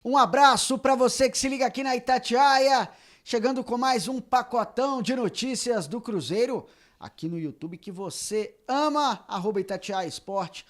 Um abraço para você que se liga aqui na Itatiaia, chegando com mais um pacotão de notícias do Cruzeiro, aqui no YouTube que você ama, @Itatiaia Esporte,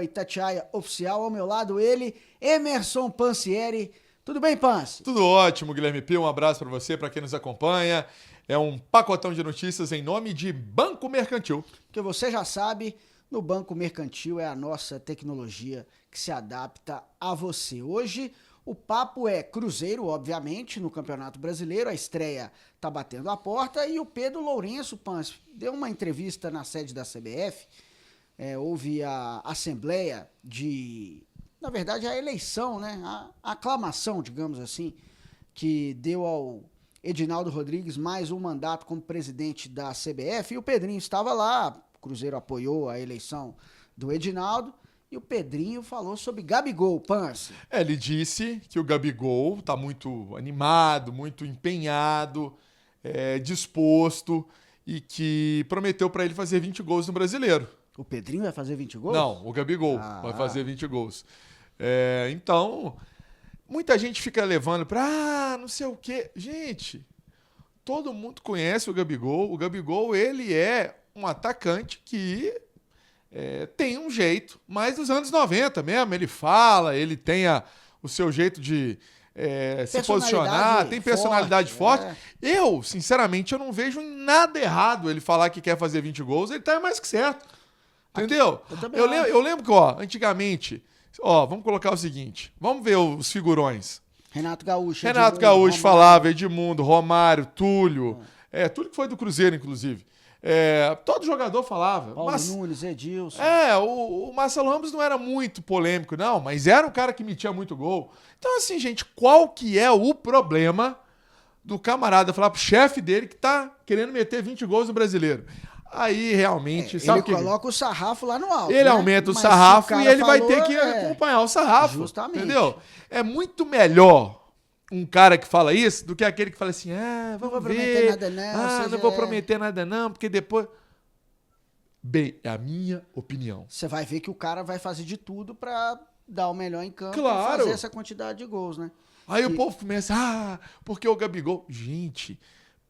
@Itatiaia Oficial, ao meu lado ele, Emerson Pansieri. Tudo bem, Pansi? Tudo ótimo, Guilherme Pio, um abraço para você, para quem nos acompanha. É um pacotão de notícias em nome de Banco Mercantil. Porque você já sabe, no Banco Mercantil é a nossa tecnologia que se adapta a você. Hoje o papo é Cruzeiro, obviamente, no Campeonato Brasileiro. A estreia tá batendo a porta e o Pedro Lourenço, Pansi, deu uma entrevista na sede da CBF. Houve a assembleia na verdade, a eleição, né? A aclamação, digamos assim, que deu ao Edinaldo Rodrigues mais um mandato como presidente da CBF. E o Pedrinho estava lá, o Cruzeiro apoiou a eleição do Edinaldo. E o Pedrinho falou sobre Gabigol, Pansi. Ele disse que o Gabigol está muito animado, muito empenhado, disposto e que prometeu para ele fazer 20 gols no Brasileiro. O Pedrinho vai fazer 20 gols? Não, o Gabigol vai fazer 20 gols. Então, muita gente fica levando para não sei o quê. Gente, todo mundo conhece o Gabigol. O Gabigol, ele é um atacante que tem um jeito mais dos anos 90 mesmo. Ele fala, ele tem o seu jeito de se posicionar, tem personalidade forte. Eu, sinceramente, eu não vejo nada errado ele falar que quer fazer 20 gols. Ele tá mais que certo. Entendeu? Eu lembro que, antigamente, vamos colocar o seguinte, vamos ver os figurões. Renato Gaúcho falava, Edmundo, Romário, Túlio. Túlio que foi do Cruzeiro, inclusive. Todo jogador falava. Paulo Nunes, Edilson. O Marcelo Ramos não era muito polêmico, não, mas era um cara que metia muito gol. Então, assim, gente, qual que é o problema do camarada falar pro chefe dele que tá querendo meter 20 gols no Brasileiro? Aí, realmente, sabe ele coloca o sarrafo lá no alto. Ele aumenta o sarrafo e ele vai ter que acompanhar o sarrafo. Justamente. Entendeu? É muito melhor um cara que fala isso do que aquele que fala assim, vamos ver. Nada não, não vou prometer nada não, porque depois... Bem, é a minha opinião. Você vai ver que o cara vai fazer de tudo pra dar o melhor em campo e fazer essa quantidade de gols, né? Aí o povo começa, porque o Gabigol... Gente,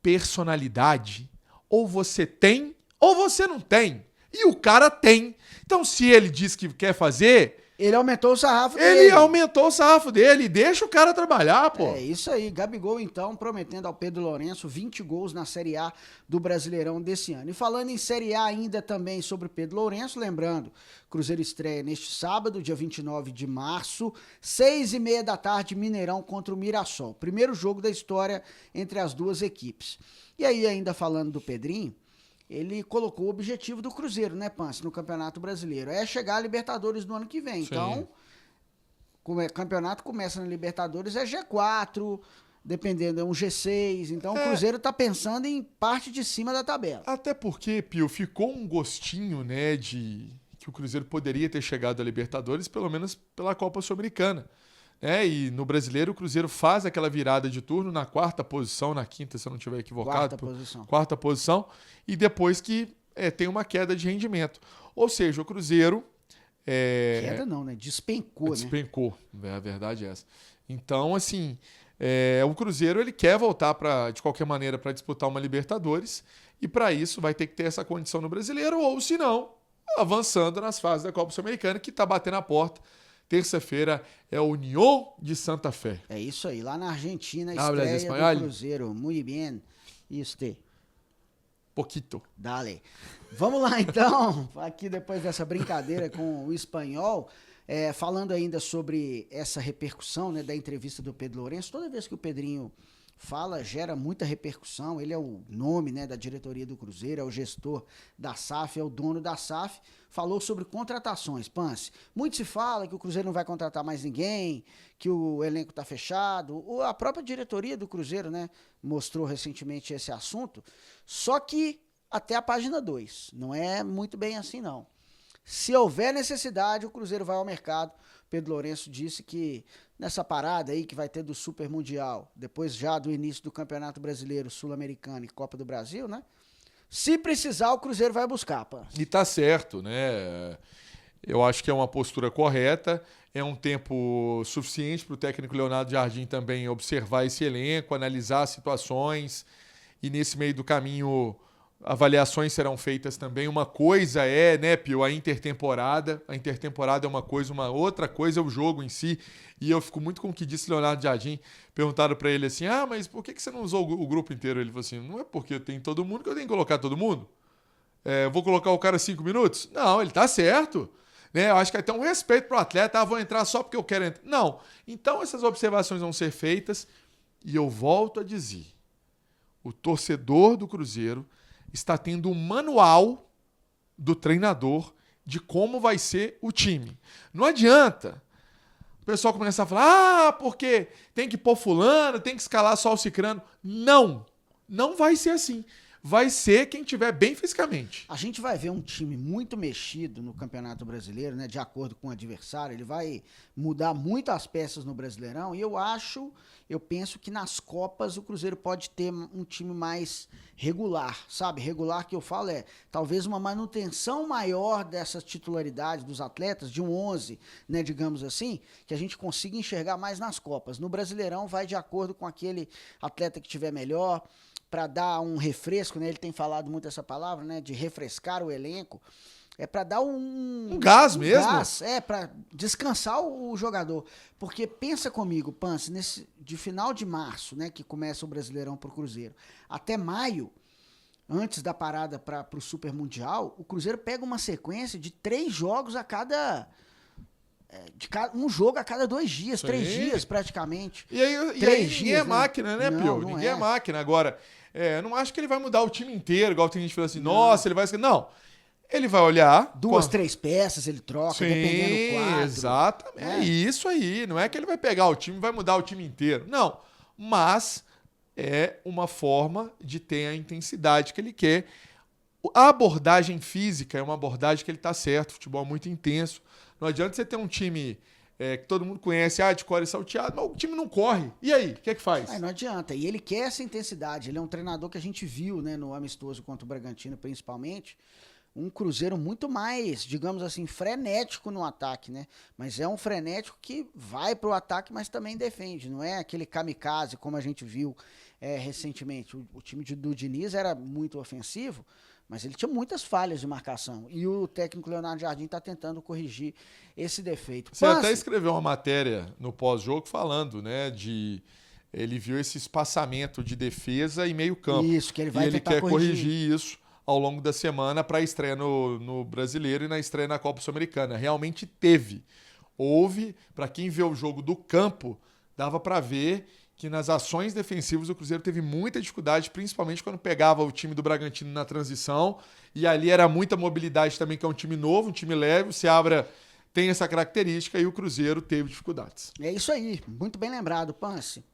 personalidade, ou você tem, ou você não tem. E o cara tem. Então, se ele diz que quer fazer... Ele aumentou o sarrafo dele. Ele aumentou o sarrafo dele. Deixa o cara trabalhar, pô. É isso aí. Gabigol, então, prometendo ao Pedro Lourenço 20 gols na Série A do Brasileirão desse ano. E falando em Série A ainda também sobre Pedro Lourenço, lembrando, Cruzeiro estreia neste sábado, dia 29 de março, 6h30 da tarde, Mineirão contra o Mirassol. Primeiro jogo da história entre as duas equipes. E aí, ainda falando do Pedrinho, ele colocou o objetivo do Cruzeiro, né, Pansi, no Campeonato Brasileiro. É chegar à Libertadores no ano que vem. Sim. Então, o campeonato começa na Libertadores, é G4, dependendo, é um G6. Então, o Cruzeiro tá pensando em parte de cima da tabela. Até porque, Pio, ficou um gostinho, né, de que o Cruzeiro poderia ter chegado à Libertadores, pelo menos pela Copa Sul-Americana. E no Brasileiro o Cruzeiro faz aquela virada de turno na quarta posição, na quinta, se eu não estiver equivocado. Quarta posição. E depois que tem uma queda de rendimento. Ou seja, o Cruzeiro... Queda não, né? Despencou, né? A verdade é essa. Então, assim, o Cruzeiro ele quer voltar, de qualquer maneira, para disputar uma Libertadores. E para isso vai ter que ter essa condição no Brasileiro, ou se não, avançando nas fases da Copa Sul-Americana, que está batendo a porta. Terça-feira é o Unión de Santa Fé. É isso aí, lá na Argentina, estreia do Cruzeiro. Muito bem. E você? Poquito. Dale. Vamos lá, então, aqui depois dessa brincadeira com o espanhol, falando ainda sobre essa repercussão, né, da entrevista do Pedro Lourenço. Toda vez que o Pedrinho fala, gera muita repercussão. Ele é o nome, né, da diretoria do Cruzeiro, é o gestor da SAF, é o dono da SAF. Falou sobre contratações, Pansi. Muito se fala que o Cruzeiro não vai contratar mais ninguém, que o elenco está fechado. A própria diretoria do Cruzeiro, né, mostrou recentemente esse assunto. Só que até a página 2. Não é muito bem assim, não. Se houver necessidade, o Cruzeiro vai ao mercado. Pedro Lourenço disse que nessa parada aí que vai ter do Super Mundial, depois já do início do Campeonato Brasileiro, Sul-Americano e Copa do Brasil, né? Se precisar, o Cruzeiro vai buscar, pá. E tá certo, né? Eu acho que é uma postura correta, é um tempo suficiente para o técnico Leonardo Jardim também observar esse elenco, analisar as situações, e nesse meio do caminho avaliações serão feitas também. Uma coisa é, né, Pio, a intertemporada. A intertemporada é uma coisa, uma outra coisa é o jogo em si. E eu fico muito com o que disse Leonardo Jardim. Perguntaram para ele assim, mas por que você não usou o grupo inteiro? Ele falou assim, não é porque tem todo mundo que eu tenho que colocar todo mundo. Eu vou colocar o cara 5 minutos? Não, ele tá certo. Né? Eu acho que é até um respeito pro atleta, vou entrar só porque eu quero entrar. Não. Então essas observações vão ser feitas e eu volto a dizer, o torcedor do Cruzeiro está tendo um manual do treinador de como vai ser o time. Não adianta o pessoal começar a falar, porque tem que pôr fulano, tem que escalar só o cicrano. Não, não vai ser assim. Vai ser quem tiver bem fisicamente. A gente vai ver um time muito mexido no Campeonato Brasileiro, né? De acordo com o adversário. Ele vai mudar muito as peças no Brasileirão. E eu penso que nas Copas o Cruzeiro pode ter um time mais regular, sabe? Regular que eu falo talvez uma manutenção maior dessa titularidade dos atletas, de um 11, né? Digamos assim, que a gente consiga enxergar mais nas Copas. No Brasileirão vai de acordo com aquele atleta que tiver melhor, para dar um refresco, né? Ele tem falado muito essa palavra, né? De refrescar o elenco. É para dar um gás mesmo? Gás, para descansar o jogador. Porque pensa comigo, Pance, de final de março, né? Que começa o Brasileirão pro Cruzeiro, até maio, antes da parada para o Super Mundial, o Cruzeiro pega uma sequência de 3 jogos a cada... um jogo a cada 2 dias, 3 dias praticamente. E aí ninguém é máquina, né, Pio? Ninguém é máquina. Agora, não acho que ele vai mudar o time inteiro, igual tem gente que fala assim, nossa, ele vai... Não, ele vai olhar... 2, 3 peças ele troca, dependendo do quadro. Exatamente, é isso aí. Não é que ele vai pegar o time e vai mudar o time inteiro. Não, mas é uma forma de ter a intensidade que ele quer. A abordagem física é uma abordagem que ele está certo, futebol muito intenso. Não adianta você ter um time que todo mundo conhece, de cor e salteado, mas o time não corre. E aí, o que é que faz? Não adianta. E ele quer essa intensidade. Ele é um treinador que a gente viu, né, no amistoso contra o Bragantino, principalmente, um Cruzeiro muito mais, digamos assim, frenético no ataque, né? Mas é um frenético que vai pro ataque, mas também defende. Não é aquele kamikaze, como a gente viu recentemente. O time do Diniz era muito ofensivo, mas ele tinha muitas falhas de marcação. E o técnico Leonardo Jardim está tentando corrigir esse defeito. Você até escreveu uma matéria no pós-jogo falando, né, ele viu esse espaçamento de defesa e meio campo. Isso, que ele vai tentar corrigir. Corrigir isso ao longo da semana para a estreia no Brasileiro e na estreia na Copa Sul-Americana. Realmente houve, para quem vê o jogo do campo, dava para ver que nas ações defensivas o Cruzeiro teve muita dificuldade, principalmente quando pegava o time do Bragantino na transição, e ali era muita mobilidade também, que é um time novo, um time leve, o Seabra tem essa característica e o Cruzeiro teve dificuldades. É isso aí, muito bem lembrado, Pance.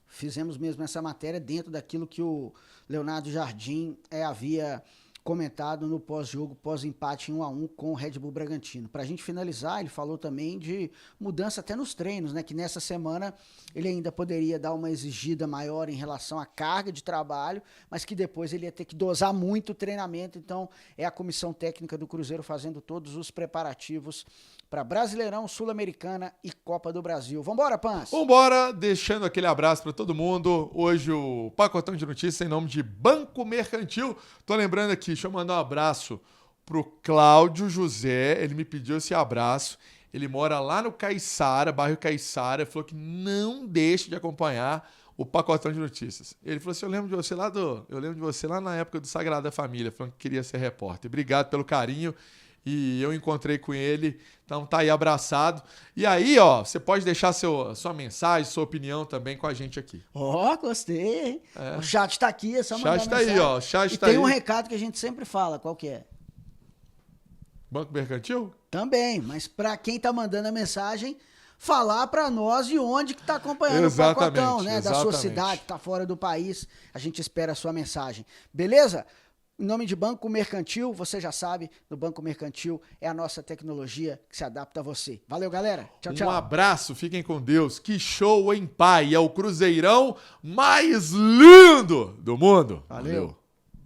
Fizemos mesmo essa matéria dentro daquilo que o Leonardo Jardim havia comentado no pós-jogo, pós-empate em 1-1 com o Red Bull Bragantino. Para a gente finalizar, ele falou também de mudança até nos treinos, né? Que nessa semana ele ainda poderia dar uma exigida maior em relação à carga de trabalho, mas que depois ele ia ter que dosar muito o treinamento. Então, é a comissão técnica do Cruzeiro fazendo todos os preparativos para Brasileirão, Sul-Americana e Copa do Brasil. Vambora, Pans? Vambora, deixando aquele abraço para todo mundo. Hoje o pacotão de notícias em nome de Banco Mercantil. Tô lembrando aqui, deixa eu mandar um abraço pro Cláudio José. Ele me pediu esse abraço. Ele mora lá no Caiçara, bairro Caiçara. Falou que não deixe de acompanhar o pacotão de notícias. Ele falou assim: eu lembro de você lá na época do Sagrada Família, falando que queria ser repórter. Obrigado pelo carinho. E eu encontrei com ele, então tá aí abraçado. E aí, você pode deixar sua mensagem, sua opinião também com a gente aqui. Gostei, hein? O chat tá aqui, é só mandar mensagem. O chat tá aí, tem um recado que a gente sempre fala, qual que é? Banco Mercantil? Também, mas para quem tá mandando a mensagem, falar para nós de onde que tá acompanhando o pacotão, né? Da sua cidade, que tá fora do país. A gente espera a sua mensagem. Beleza? Em nome de Banco Mercantil, você já sabe, no Banco Mercantil é a nossa tecnologia que se adapta a você. Valeu, galera. Tchau, tchau. Um abraço, fiquem com Deus. Que show, hein, pai? É o Cruzeirão mais lindo do mundo. Valeu.